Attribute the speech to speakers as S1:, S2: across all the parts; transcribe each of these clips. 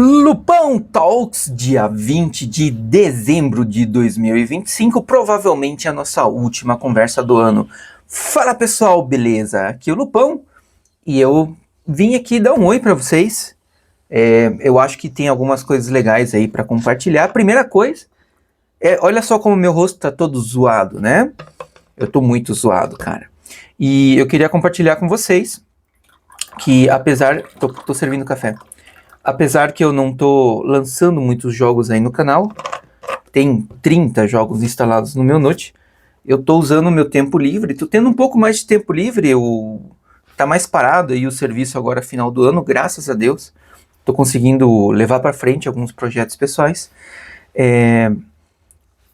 S1: Lupão Talks, dia 20 de dezembro de 2025, provavelmente a nossa última conversa do ano. Fala pessoal, beleza? Aqui é o Lupão e eu vim aqui dar um oi para vocês. Eu acho que tem algumas coisas legais aí para compartilhar. A primeira coisa olha só como meu rosto tá todo zoado, né? Eu tô muito zoado, cara. E eu queria compartilhar com vocês que apesar... Tô servindo café. Apesar que eu não tô lançando muitos jogos aí no canal, tem 30 jogos instalados no meu Note, eu tô usando o meu tempo livre, tô tendo um pouco mais de tempo livre, tá mais parado aí o serviço agora final do ano, graças a Deus, tô conseguindo levar para frente alguns projetos pessoais.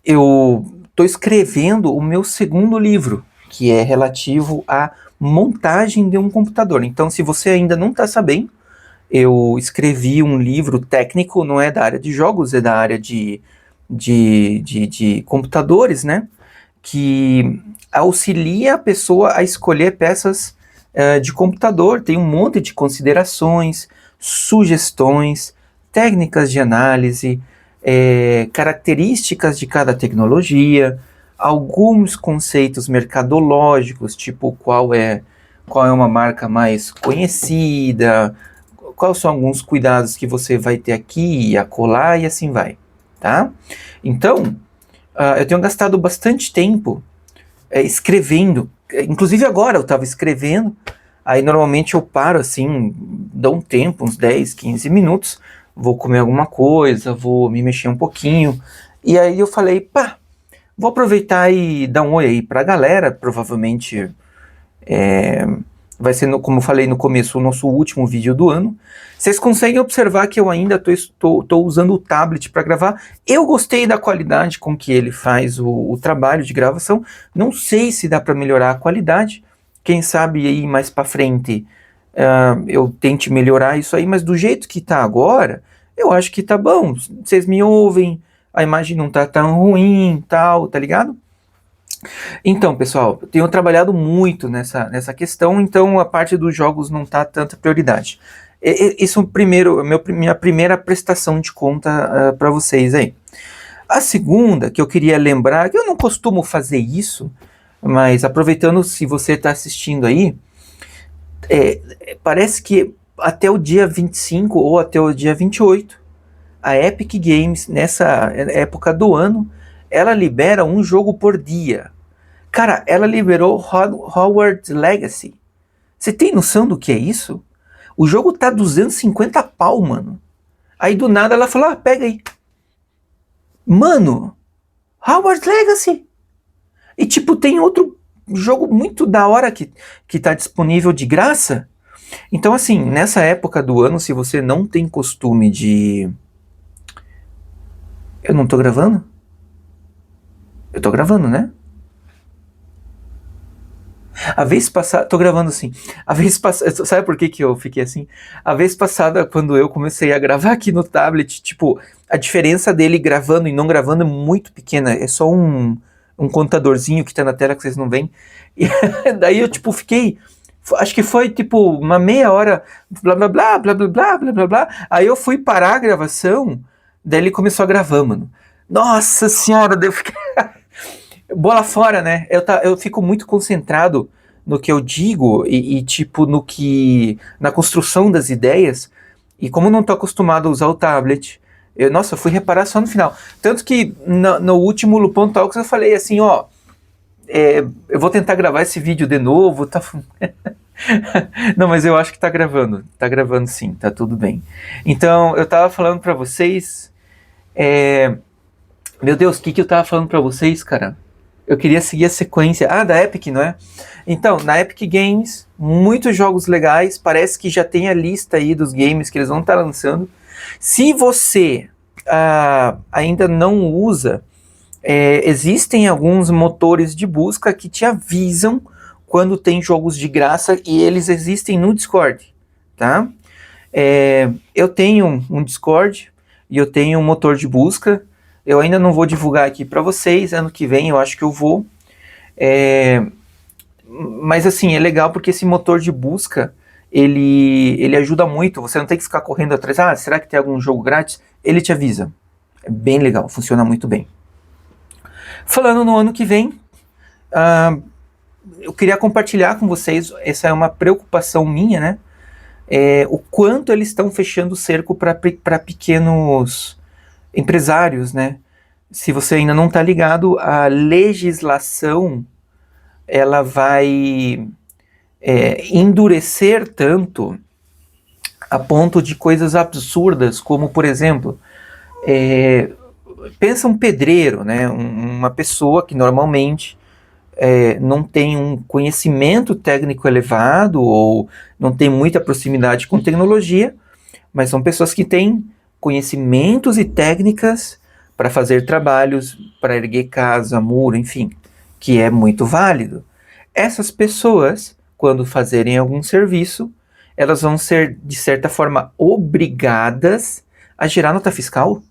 S1: Eu tô escrevendo o meu segundo livro, que é relativo à montagem de um computador, então se você ainda não tá sabendo, eu escrevi um livro técnico, não é da área de jogos, é da área de computadores, né? Que auxilia a pessoa a escolher peças de computador. Tem um monte de considerações, sugestões, técnicas de análise, características de cada tecnologia, alguns conceitos mercadológicos, tipo qual é uma marca mais conhecida, quais são alguns cuidados que você vai ter aqui e acolá e assim vai, tá? Então, eu tenho gastado bastante tempo escrevendo, inclusive agora eu estava escrevendo, aí normalmente eu paro assim, dou um tempo, uns 10, 15 minutos, vou comer alguma coisa, vou me mexer um pouquinho, e aí eu falei, pá, vou aproveitar e dar um oi aí pra galera, provavelmente vai ser, como eu falei no começo, o nosso último vídeo do ano. Vocês conseguem observar que eu ainda estou usando o tablet para gravar. Eu gostei da qualidade com que ele faz o trabalho de gravação. Não sei se dá para melhorar a qualidade. Quem sabe aí mais para frente eu tente melhorar isso aí. Mas do jeito que está agora, eu acho que tá bom. Vocês me ouvem, a imagem não tá tão ruim, tal, tá ligado? Então, pessoal, eu tenho trabalhado muito nessa questão, então a parte dos jogos não está tanta prioridade. Isso é minha primeira prestação de conta para vocês aí. A segunda, que eu queria lembrar, que eu não costumo fazer isso, mas aproveitando se você está assistindo aí, parece que até o dia 25 ou até o dia 28, a Epic Games, nessa época do ano, ela libera um jogo por dia. Cara, ela liberou Hogwarts Legacy. Você tem noção do que é isso? O jogo tá 250 pau, mano. Aí do nada ela falou, pega aí. Mano, Hogwarts Legacy. E tipo, tem outro jogo muito da hora que tá disponível de graça. Então assim, nessa época do ano, se você não tem costume de... Eu não tô gravando? Eu tô gravando, né? A vez passada, tô gravando assim, a vez passada, sabe por que eu fiquei assim? A vez passada, quando eu comecei a gravar aqui no tablet, tipo, a diferença dele gravando e não gravando é muito pequena, é só um contadorzinho que tá na tela que vocês não veem, e daí eu, tipo, fiquei, acho que foi, tipo, uma meia hora, blá, blá, blá, blá, blá, blá, blá, blá, blá, aí eu fui parar a gravação, daí ele começou a gravar, mano. Nossa senhora, daí eu fiquei... bola fora, né? Eu fico muito concentrado no que eu digo e tipo, na construção das ideias. E como eu não tô acostumado a usar o tablet, eu fui reparar só no final. Tanto que no último Lupão Talks eu falei assim, ó, eu vou tentar gravar esse vídeo de novo, tá... Não, mas eu acho que tá gravando sim, tá tudo bem. Então, eu tava falando pra vocês, meu Deus, o que eu tava falando pra vocês, cara? Eu queria seguir a sequência. Da Epic, não é? Então, na Epic Games, muitos jogos legais. Parece que já tem a lista aí dos games que eles vão estar lançando. Se você ainda não usa, existem alguns motores de busca que te avisam quando tem jogos de graça e eles existem no Discord, tá? Eu tenho um Discord e eu tenho um motor de busca. Eu ainda não vou divulgar aqui para vocês, ano que vem eu acho que eu vou. Mas assim, é legal porque esse motor de busca, ele ajuda muito, você não tem que ficar correndo atrás, será que tem algum jogo grátis? Ele te avisa. É bem legal, funciona muito bem. Falando no ano que vem, eu queria compartilhar com vocês, essa é uma preocupação minha, né? O quanto eles estão fechando o cerco para pequenos empresários, né? Se você ainda não está ligado, a legislação ela vai endurecer tanto a ponto de coisas absurdas, como, por exemplo, pensa um pedreiro, né? Uma pessoa que normalmente não tem um conhecimento técnico elevado ou não tem muita proximidade com tecnologia, mas são pessoas que têm conhecimentos e técnicas para fazer trabalhos, para erguer casa, muro, enfim, que é muito válido. Essas pessoas, quando fazerem algum serviço, elas vão ser, de certa forma, obrigadas a gerar nota fiscal.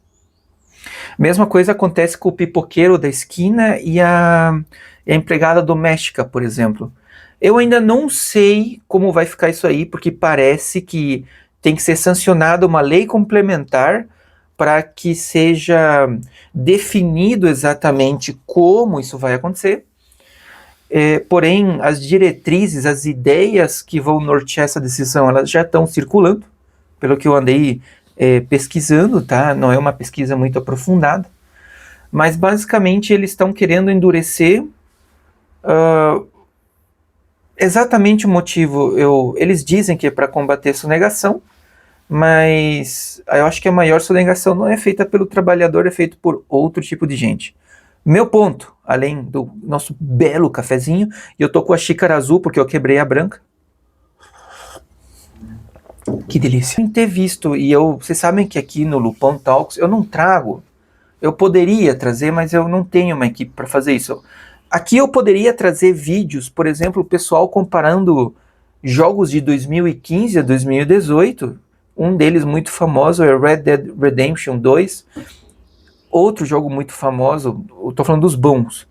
S1: Mesma coisa acontece com o pipoqueiro da esquina e a empregada doméstica, por exemplo. Eu ainda não sei como vai ficar isso aí, porque parece que tem que ser sancionada uma lei complementar para que seja definido exatamente como isso vai acontecer. Porém, as diretrizes, as ideias que vão nortear essa decisão, elas já estão circulando, pelo que eu andei pesquisando, tá? Não é uma pesquisa muito aprofundada, mas basicamente eles estão querendo endurecer exatamente o motivo. Eles dizem que é para combater sonegação, mas eu acho que a maior sonegação não é feita pelo trabalhador, é feita por outro tipo de gente. Meu ponto, além do nosso belo cafezinho, e eu tô com a xícara azul porque eu quebrei a branca. Que delícia. Sem ter visto, e vocês sabem que aqui no Lupão Talks eu não trago. Eu poderia trazer, mas eu não tenho uma equipe para fazer isso. Aqui eu poderia trazer vídeos, por exemplo, o pessoal comparando jogos de 2015 a 2018. Um deles muito famoso é Red Dead Redemption 2. Outro jogo muito famoso, eu tô falando dos bons,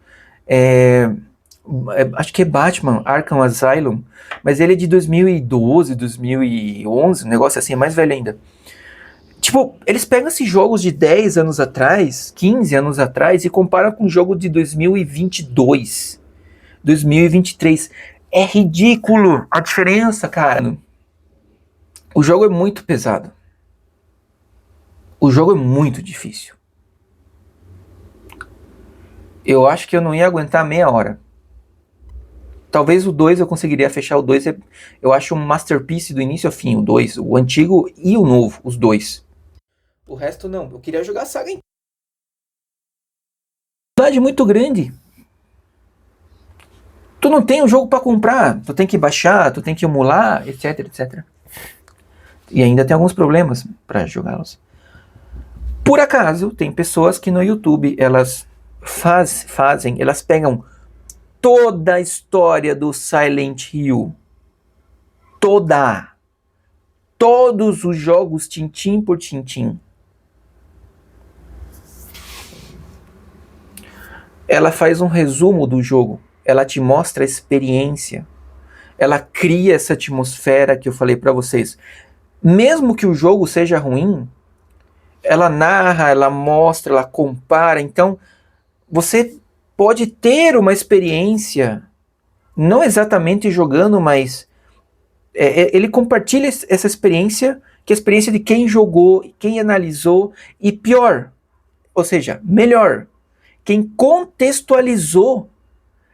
S1: acho que é Batman Arkham Asylum, mas ele é de 2012, 2011, um negócio assim, é mais velho ainda. Tipo, eles pegam esses jogos de 10 anos atrás, 15 anos atrás, e comparam com o jogo de 2022, 2023. É ridículo a diferença, cara. O jogo é muito pesado. O jogo é muito difícil. Eu acho que eu não ia aguentar meia hora. Talvez o 2 eu conseguiria fechar. O 2 eu acho um masterpiece do início ao fim. O 2, o antigo e o novo, os dois. O resto não. Eu queria jogar a saga em quantidade muito grande. Tu não tem o jogo para comprar. Tu tem que baixar, tu tem que emular, etc, etc. E ainda tem alguns problemas para jogá-los. Por acaso, tem pessoas que no YouTube, elas elas pegam toda a história do Silent Hill, todos os jogos tintim por tintim. Ela faz um resumo do jogo, ela te mostra a experiência, ela cria essa atmosfera que eu falei para vocês. Mesmo que o jogo seja ruim, ela narra, ela mostra, ela compara, então você pode ter uma experiência, não exatamente jogando, mas ele compartilha essa experiência, que é a experiência de quem jogou, quem analisou, e pior, ou seja, melhor, quem contextualizou.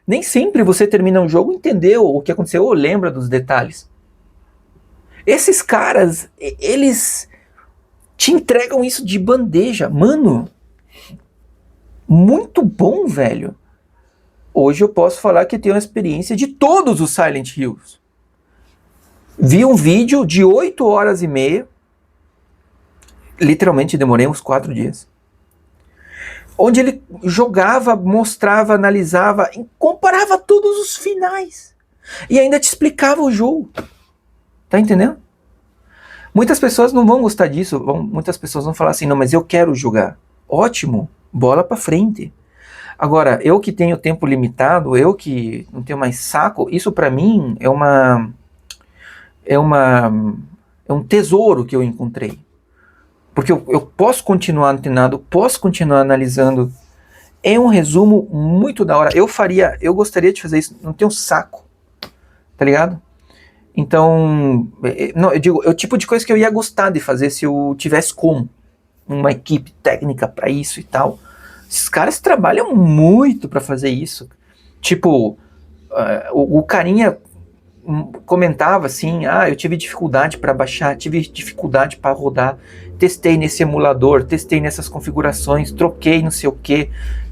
S1: Nem sempre você termina um jogo e entendeu o que aconteceu ou lembra dos detalhes. Esses caras, eles te entregam isso de bandeja. Mano, muito bom, velho. Hoje eu posso falar que eu tenho uma experiência de todos os Silent Hills. Vi um vídeo de 8 horas e meia. Literalmente demorei uns 4 dias. Onde ele jogava, mostrava, analisava, comparava todos os finais. E ainda te explicava o jogo. Tá entendendo? Muitas pessoas não vão gostar disso. Muitas pessoas vão falar assim, não, mas eu quero jogar. Ótimo, bola pra frente. Agora, eu que tenho tempo limitado, eu que não tenho mais saco, isso pra mim é é um tesouro que eu encontrei. Porque eu posso continuar antenado, posso continuar analisando. É um resumo muito da hora. Eu gostaria de fazer isso, não tenho saco, tá ligado? Então, não, eu digo, é o tipo de coisa que eu ia gostar de fazer se eu tivesse como uma equipe técnica para isso e tal. Esses caras trabalham muito para fazer isso. Tipo, o carinha comentava assim, eu tive dificuldade para baixar, tive dificuldade para rodar, testei nesse emulador, testei nessas configurações, troquei não sei o que.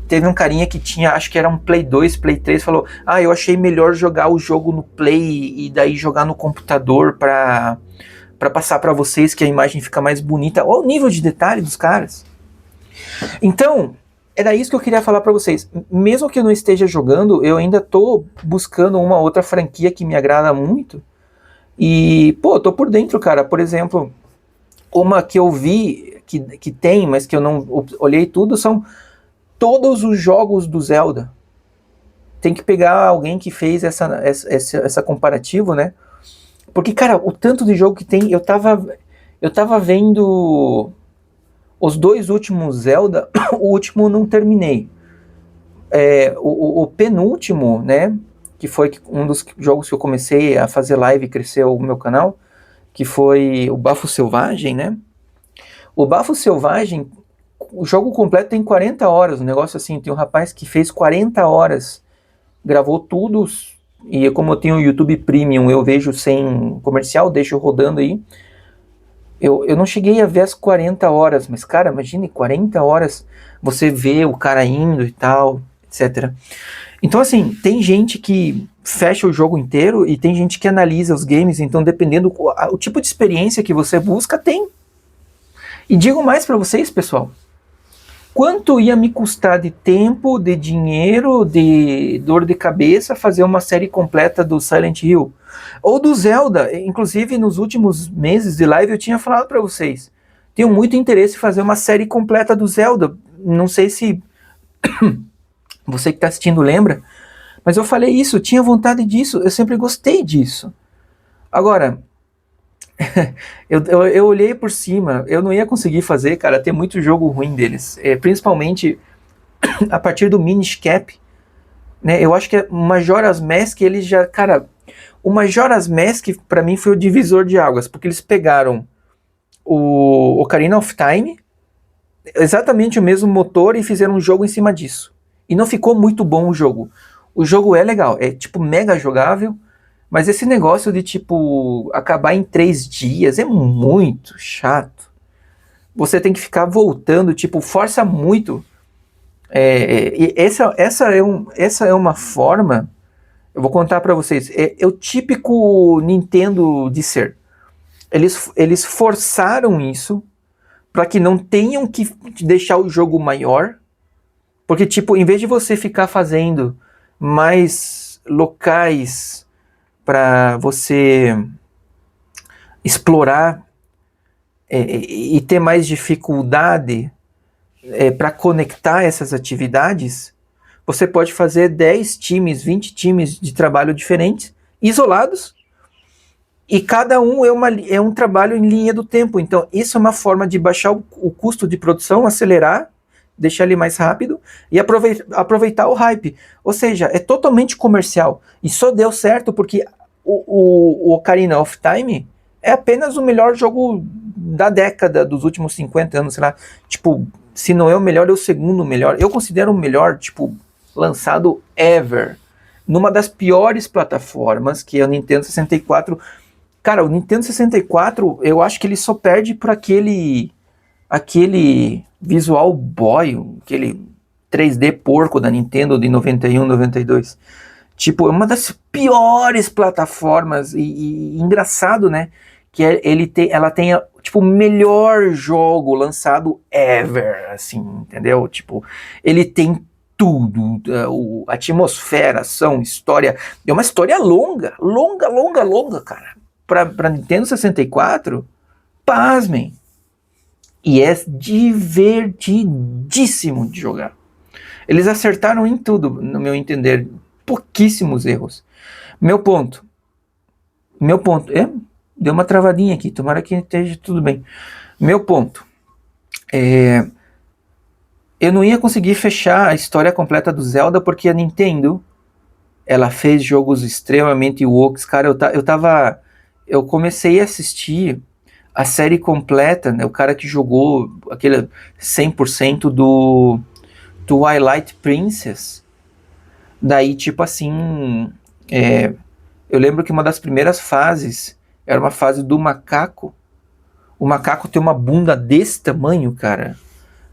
S1: Teve um carinha que tinha, acho que era um Play 2, Play 3, falou, eu achei melhor jogar o jogo no Play e daí jogar no computador para passar para vocês que a imagem fica mais bonita. Olha o nível de detalhe dos caras. Então, era isso que eu queria falar para vocês. Mesmo que eu não esteja jogando, eu ainda tô buscando uma outra franquia que me agrada muito. E, tô por dentro, cara. Por exemplo, uma que eu vi que tem, mas que eu não olhei tudo, são todos os jogos do Zelda. Tem que pegar alguém que fez essa comparativo, né? Porque, cara, o tanto de jogo que tem, eu tava vendo os 2 últimos Zelda, o último não terminei. O penúltimo, né, que foi um dos jogos que eu comecei a fazer live e cresceu o meu canal, que foi o Bafo Selvagem, né? O Bafo Selvagem, o jogo completo tem 40 horas, um negócio assim, tem um rapaz que fez 40 horas, gravou tudo, e como eu tenho o YouTube Premium, eu vejo sem comercial, deixo rodando aí. Eu não cheguei a ver as 40 horas, mas, cara, imagine 40 horas você vê o cara indo e tal, etc. Então, assim, tem gente que fecha o jogo inteiro e tem gente que analisa os games, então, dependendo o tipo de experiência que você busca, tem. E digo mais pra vocês, pessoal, quanto ia me custar de tempo, de dinheiro, de dor de cabeça fazer uma série completa do Silent Hill? Ou do Zelda? Inclusive, nos últimos meses de live eu tinha falado para vocês. Tenho muito interesse em fazer uma série completa do Zelda. Não sei se você que está assistindo lembra, mas eu falei isso, eu tinha vontade disso, eu sempre gostei disso. Agora, eu olhei por cima, eu não ia conseguir fazer, cara, tem muito jogo ruim deles. Principalmente a partir do Minish Cap, né? Eu acho que o Majora's Mask, eles já, cara, o Majora's Mask pra mim foi o divisor de águas, porque eles pegaram o Ocarina of Time, exatamente o mesmo motor, e fizeram um jogo em cima disso. E não ficou muito bom o jogo. O jogo é legal, é tipo mega jogável, mas esse negócio de tipo acabar em 3 dias é muito chato. Você tem que ficar voltando, tipo, força muito. Essa é uma forma, eu vou contar para vocês, é o típico Nintendo de ser. Eles forçaram isso para que não tenham que deixar o jogo maior, porque, tipo, em vez de você ficar fazendo mais locais para você explorar e ter mais dificuldade para conectar essas atividades, você pode fazer 10 times, 20 times de trabalho diferentes, isolados, e cada um é um trabalho em linha do tempo. Então, isso é uma forma de baixar o custo de produção, acelerar, deixar ele mais rápido e aproveitar o hype. Ou seja, é totalmente comercial. E só deu certo porque o Ocarina of Time é apenas o melhor jogo da década, dos últimos 50 anos, sei lá. Tipo, se não é o melhor, é o segundo melhor. Eu considero o melhor, tipo, lançado ever. Numa das piores plataformas, que é o Nintendo 64. Cara, o Nintendo 64, eu acho que ele só perde por aquele Visual Boy, aquele 3D porco da Nintendo de 91, 92. Tipo, é uma das piores plataformas, e engraçado, né, que ela tenha, tipo, o melhor jogo lançado ever, assim, entendeu? Tipo, ele tem tudo, a atmosfera, ação, história, é uma história longa, cara. Pra Nintendo 64, pasmem, e é divertidíssimo de jogar. Eles acertaram em tudo, no meu entender, pouquíssimos erros. Meu ponto é? Deu uma travadinha aqui, tomara que esteja tudo bem. Meu ponto é... Eu não ia conseguir fechar a história completa do Zelda porque a Nintendo, ela fez jogos extremamente woke. Cara, eu comecei a assistir a série completa, né, o cara que jogou aquele 100% do Twilight Princess. Daí, tipo assim, eu lembro que uma das primeiras fases era uma fase do macaco. O macaco tem uma bunda desse tamanho, cara.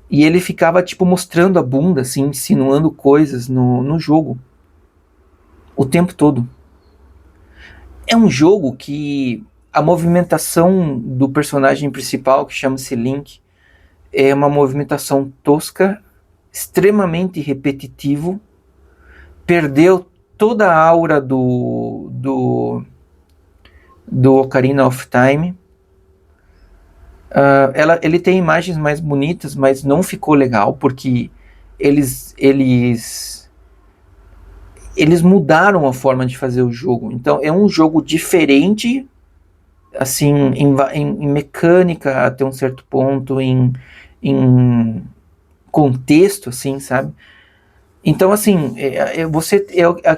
S1: E ele ficava, tipo, mostrando a bunda, assim, insinuando coisas no jogo. O tempo todo. É um jogo que a movimentação do personagem principal, que chama-se Link, é uma movimentação tosca, extremamente repetitivo, perdeu toda a aura do Ocarina of Time. Ele tem imagens mais bonitas, mas não ficou legal, porque eles mudaram a forma de fazer o jogo. Então é um jogo diferente, assim, em mecânica até um certo ponto, em contexto, assim, sabe? Então, assim, você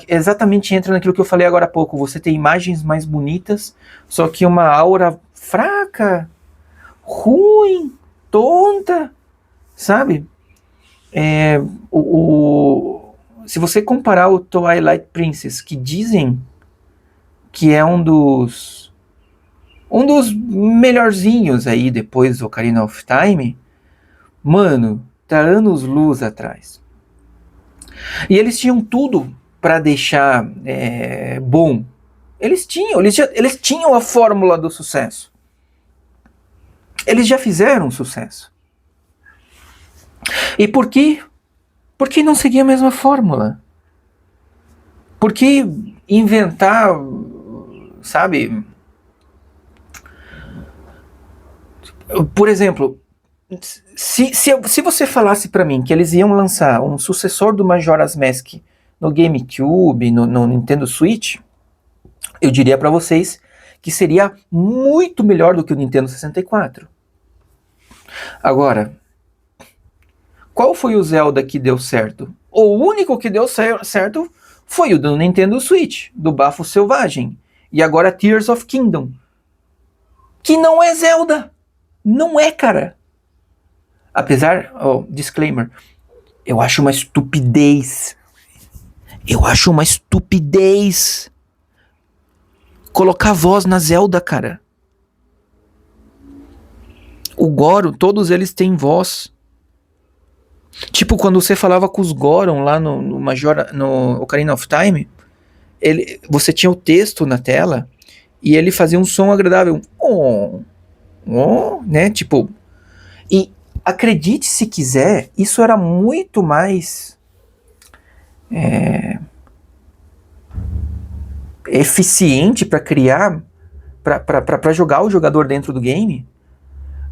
S1: exatamente entra naquilo que eu falei agora há pouco. Você tem imagens mais bonitas, só que uma aura fraca, ruim, tonta, sabe? Se você comparar o Twilight Princess, que dizem que é um dos melhorzinhos aí depois do Ocarina of Time, mano, tá anos-luz atrás. E eles tinham tudo para deixar bom. Eles tinham a fórmula do sucesso. Eles já fizeram sucesso. E por que não seguir a mesma fórmula? Por que inventar, sabe? Por exemplo, se você falasse para mim que eles iam lançar um sucessor do Majora's Mask no GameCube, no Nintendo Switch, eu diria para vocês que seria muito melhor do que o Nintendo 64. Agora, qual foi o Zelda que deu certo? O único que deu certo foi o do Nintendo Switch, do Bafo Selvagem. E agora Tears of Kingdom. Que não é Zelda. Não é, cara. Apesar, disclaimer, eu acho uma estupidez. Colocar voz na Zelda, cara. O Goron, todos eles têm voz. Tipo, quando você falava com os Goron lá no Ocarina of Time, você tinha o texto na tela e ele fazia um som agradável. Né? Tipo, e acredite se quiser, isso era muito mais eficiente para criar, para jogar o jogador dentro do game,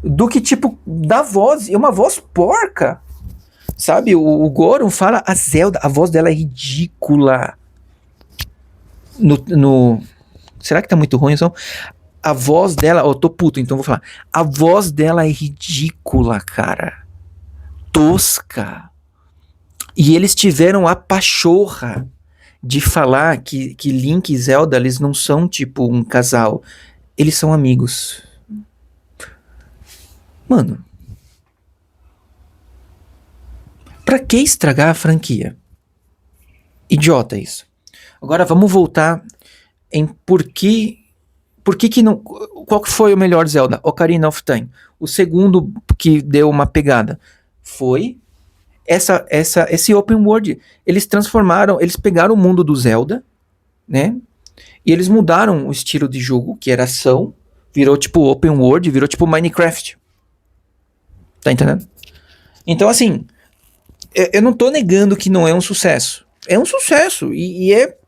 S1: do que, tipo, da voz. É uma voz porca. Sabe, o Goron fala, a Zelda, a voz dela é ridícula. Será que tá muito ruim? Então, a voz dela, eu tô puto, então vou falar. A voz dela é ridícula, cara. Tosca. E eles tiveram a pachorra de falar que Link e Zelda, eles não são tipo um casal. Eles são amigos. Mano, pra que estragar a franquia? Idiota isso. Agora vamos voltar em por que não... Qual que foi o melhor Zelda? Ocarina of Time. O segundo que deu uma pegada foi esse open world. Eles pegaram o mundo do Zelda, né? E eles mudaram o estilo de jogo, que era ação, virou tipo open world, virou tipo Minecraft. Tá entendendo? Então, assim, eu não tô negando que não é um sucesso. É um sucesso e é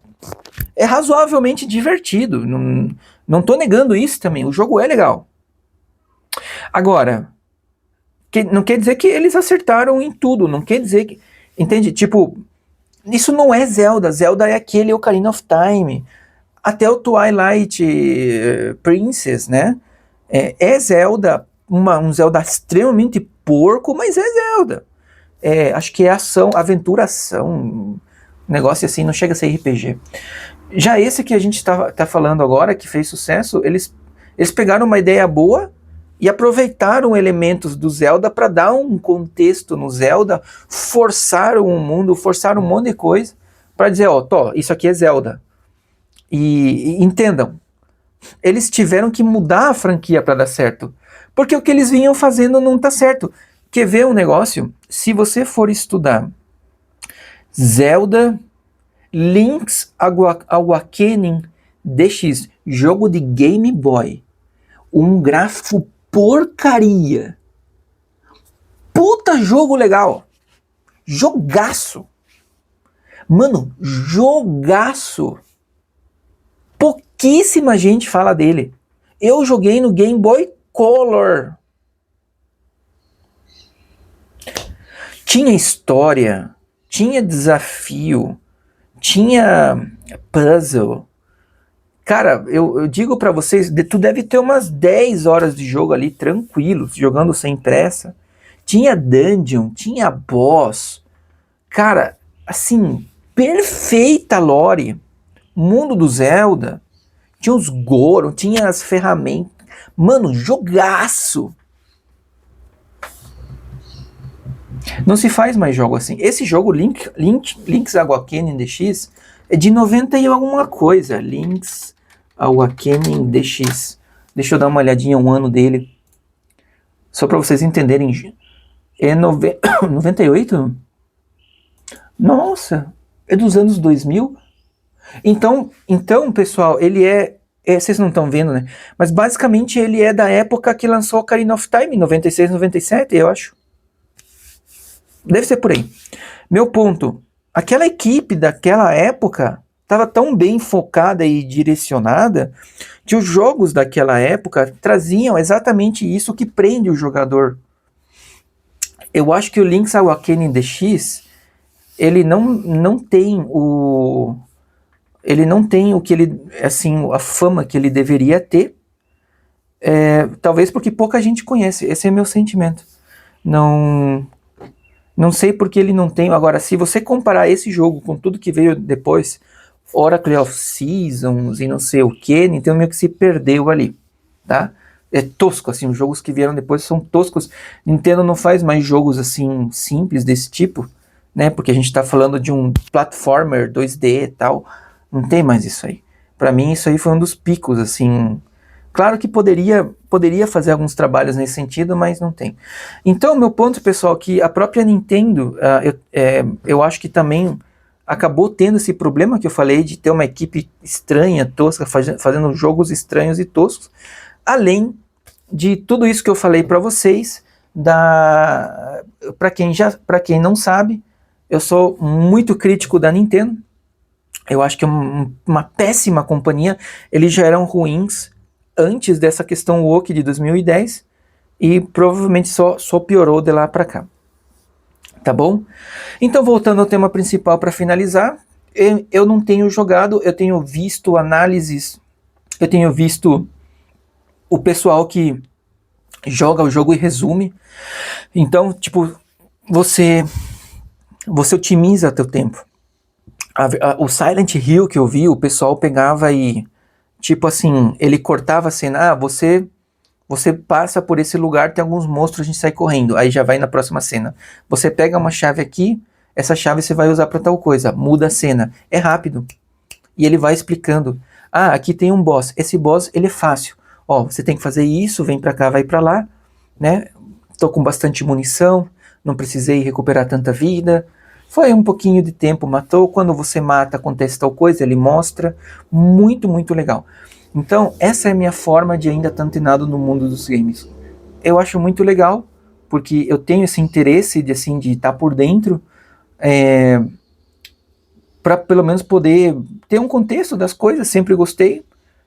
S1: razoavelmente divertido. Não tô negando isso também. O jogo é legal. Agora, não quer dizer que eles acertaram em tudo. Não quer dizer que... Entende? Tipo, isso não é Zelda. Zelda é aquele Ocarina of Time. até o Twilight Princess, né? É Zelda, um Zelda extremamente porco, mas é Zelda. Acho que é ação, aventura, ação, um negócio assim, não chega a ser RPG. Já esse que a gente tá falando agora, que fez sucesso, eles pegaram uma ideia boa e aproveitaram elementos do Zelda para dar um contexto no Zelda, forçaram o mundo, forçaram um monte de coisa para dizer, isso aqui é Zelda. E entendam, eles tiveram que mudar a franquia para dar certo, porque o que eles vinham fazendo não tá certo. Quer ver um negócio? Se você for estudar Zelda Link's Awakening DX, jogo de Game Boy, um gráfico porcaria, puta jogo legal, jogaço, mano, jogaço, pouquíssima gente fala dele. Eu joguei no Game Boy Color. Tinha história, tinha desafio, tinha puzzle. Cara, eu digo pra vocês, tu deve ter umas 10 horas de jogo ali, tranquilo, jogando sem pressa. Tinha dungeon, tinha boss. Cara, assim, perfeita lore. Mundo do Zelda. Tinha os Goron, tinha as ferramentas. Mano, jogaço. Não se faz mais jogo assim. Esse jogo, Link's Awakening DX, é de 90 e alguma coisa. Link's Awakening DX. Deixa eu dar uma olhadinha um ano dele. Só para vocês entenderem. É 98? Nossa, é dos anos 2000? Então pessoal, ele vocês não estão vendo, né? Mas basicamente ele é da época que lançou Ocarina of Time, 96, 97, eu acho. Deve ser por aí. Meu ponto, aquela equipe daquela época estava tão bem focada e direcionada que os jogos daquela época traziam exatamente isso que prende o jogador. Eu acho que o Link's Awakening DX, ele não tem o que ele, assim, a fama que ele deveria ter, talvez porque pouca gente conhece. Esse é meu sentimento. Não sei porque ele não tem. Agora, se você comparar esse jogo com tudo que veio depois, Oracle of Seasons e não sei o que, Nintendo meio que se perdeu ali, tá? É tosco, assim, os jogos que vieram depois são toscos. Nintendo não faz mais jogos, assim, simples desse tipo, né? Porque a gente tá falando de um platformer 2D e tal. Não tem mais isso aí. Pra mim, isso aí foi um dos picos, assim. Claro que poderia fazer alguns trabalhos nesse sentido, mas não tem. Então, meu ponto, pessoal, é que a própria Nintendo, eu acho que também acabou tendo esse problema que eu falei de ter uma equipe estranha, tosca, fazendo jogos estranhos e toscos, além de tudo isso que eu falei para vocês, para quem não sabe, eu sou muito crítico da Nintendo. Eu acho que é uma péssima companhia. Eles já eram ruins antes dessa questão woke de 2010 e provavelmente só piorou de lá para cá. Tá bom? Então, voltando ao tema principal para finalizar, eu não tenho jogado, eu tenho visto análises, eu tenho visto o pessoal que joga o jogo e resume. Então, tipo, você otimiza teu tempo. O Silent Hill que eu vi, o pessoal pegava e, tipo assim, ele cortava a cena, você passa por esse lugar, tem alguns monstros, a gente sai correndo, aí já vai na próxima cena. Você pega uma chave aqui, essa chave você vai usar para tal coisa, muda a cena, é rápido. E ele vai explicando, aqui tem um boss, esse boss ele é fácil, você tem que fazer isso, vem para cá, vai para lá, né? Tô com bastante munição, não precisei recuperar tanta vida, foi um pouquinho de tempo, matou, quando você mata acontece tal coisa, ele mostra, muito, muito legal. Então, essa é a minha forma de ainda estar antenado no mundo dos games. Eu acho muito legal, porque eu tenho esse interesse de estar por dentro, para pelo menos poder ter um contexto das coisas, sempre gostei.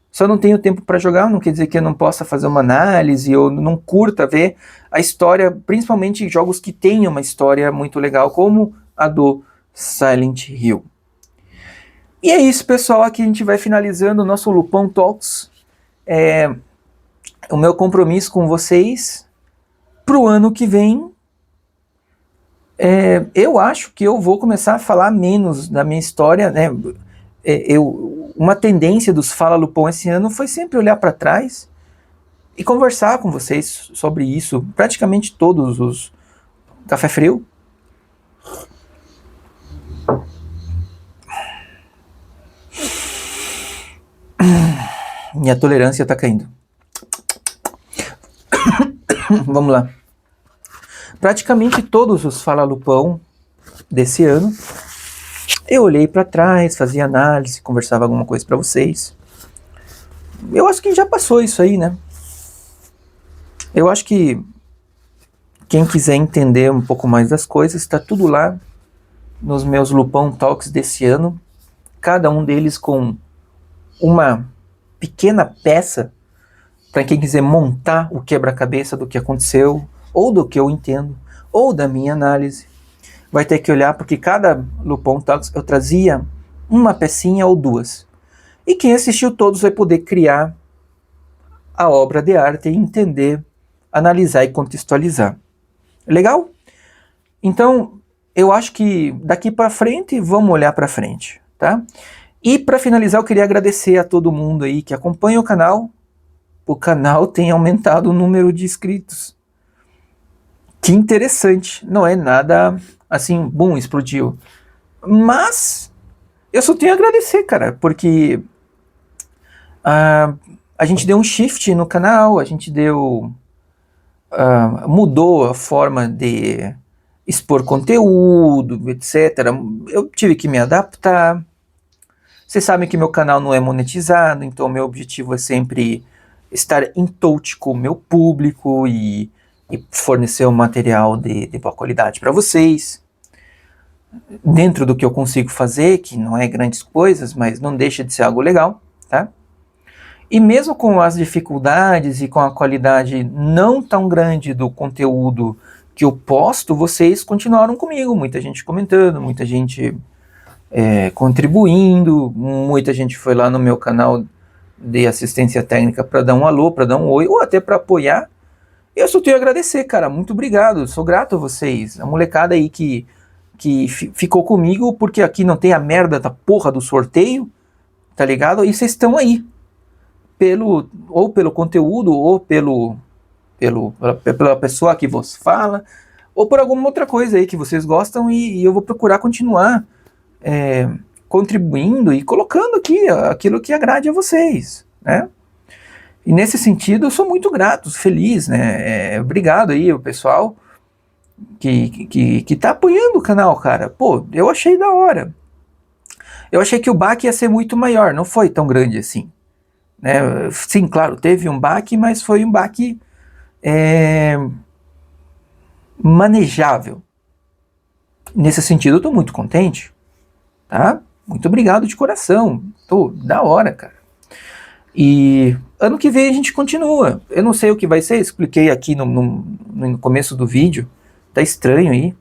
S1: Só não tenho tempo para jogar, não quer dizer que eu não possa fazer uma análise ou não curta ver a história, principalmente jogos que tenham uma história muito legal, como a do Silent Hill. E é isso, pessoal. Aqui a gente vai finalizando o nosso Lupão Talks. O meu compromisso com vocês pro ano que vem. Eu acho que eu vou começar a falar menos da minha história, né? Uma tendência dos Fala Lupão esse ano foi sempre olhar para trás e conversar com vocês sobre isso. Praticamente todos os café frio. Minha tolerância tá caindo. Vamos lá. Praticamente todos os Fala Lupão desse ano, eu olhei para trás, fazia análise, conversava alguma coisa para vocês. Eu acho que já passou isso aí, né? Eu acho que quem quiser entender um pouco mais das coisas, está tudo lá nos meus Lupão Talks desse ano. Cada um deles com uma pequena peça para quem quiser montar o quebra-cabeça do que aconteceu, ou do que eu entendo, ou da minha análise. Vai ter que olhar, porque cada Lupão Talks eu trazia uma pecinha ou duas. E quem assistiu todos vai poder criar a obra de arte e entender, analisar e contextualizar. Legal? Então, eu acho que daqui para frente, vamos olhar para frente, tá? E para finalizar, eu queria agradecer a todo mundo aí que acompanha o canal. O canal tem aumentado o número de inscritos. Que interessante. Não é nada assim, bum, explodiu. Mas eu só tenho a agradecer, cara, porque a gente deu um shift no canal, a gente mudou a forma de expor conteúdo, etc. Eu tive que me adaptar. Vocês sabem que meu canal não é monetizado, então meu objetivo é sempre estar em touch com o meu público e fornecer um material de boa qualidade para vocês. Dentro do que eu consigo fazer, que não é grandes coisas, mas não deixa de ser algo legal, tá? E mesmo com as dificuldades e com a qualidade não tão grande do conteúdo que eu posto, vocês continuaram comigo. Muita gente comentando, muita gente contribuindo, muita gente foi lá no meu canal de assistência técnica para dar um alô, para dar um oi, ou até para apoiar. Eu só tenho a agradecer, cara. Muito obrigado. Sou grato a vocês. A molecada aí que ficou comigo, porque aqui não tem a merda da porra do sorteio, tá ligado? E vocês estão aí. Ou pelo conteúdo, ou pela pessoa que vos fala, ou por alguma outra coisa aí que vocês gostam, e eu vou procurar continuar contribuindo e colocando aqui aquilo que agrade a vocês, né? E nesse sentido eu sou muito grato, feliz, né? Obrigado aí o pessoal que tá apoiando o canal, cara. Pô, eu achei da hora. Eu achei que o baque ia ser muito maior, não foi tão grande assim, né? Sim, claro, teve um baque, mas foi um baque manejável. Nesse sentido eu tô muito contente, tá? Muito obrigado de coração. Tô da hora, cara. E ano que vem a gente continua. Eu não sei o que vai ser, expliquei aqui no começo do vídeo. Tá estranho aí,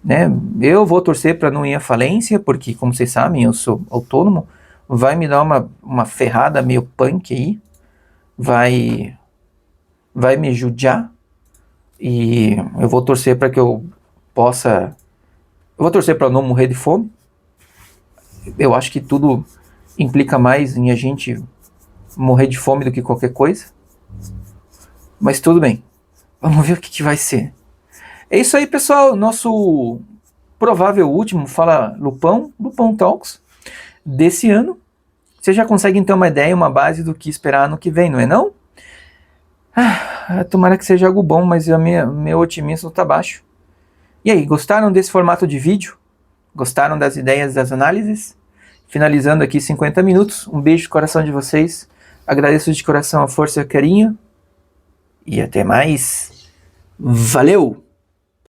S1: né? Eu vou torcer para não ir à falência, porque, como vocês sabem, eu sou autônomo. Vai me dar uma ferrada meio punk aí. Vai me judiar. E eu vou torcer para que eu possa... Eu vou torcer para não morrer de fome. Eu acho que tudo implica mais em a gente morrer de fome do que qualquer coisa. Mas tudo bem. Vamos ver o que vai ser. É isso aí, pessoal. Nosso provável último Fala Lupão Talks desse ano. Você já consegue ter uma ideia, uma base do que esperar no que vem, não é não? Tomara que seja algo bom, mas meu otimismo está baixo. E aí, gostaram desse formato de vídeo? Gostaram das ideias, das análises? Finalizando aqui 50 minutos. Um beijo no coração de vocês. Agradeço de coração a força e o carinho. E até mais. Valeu!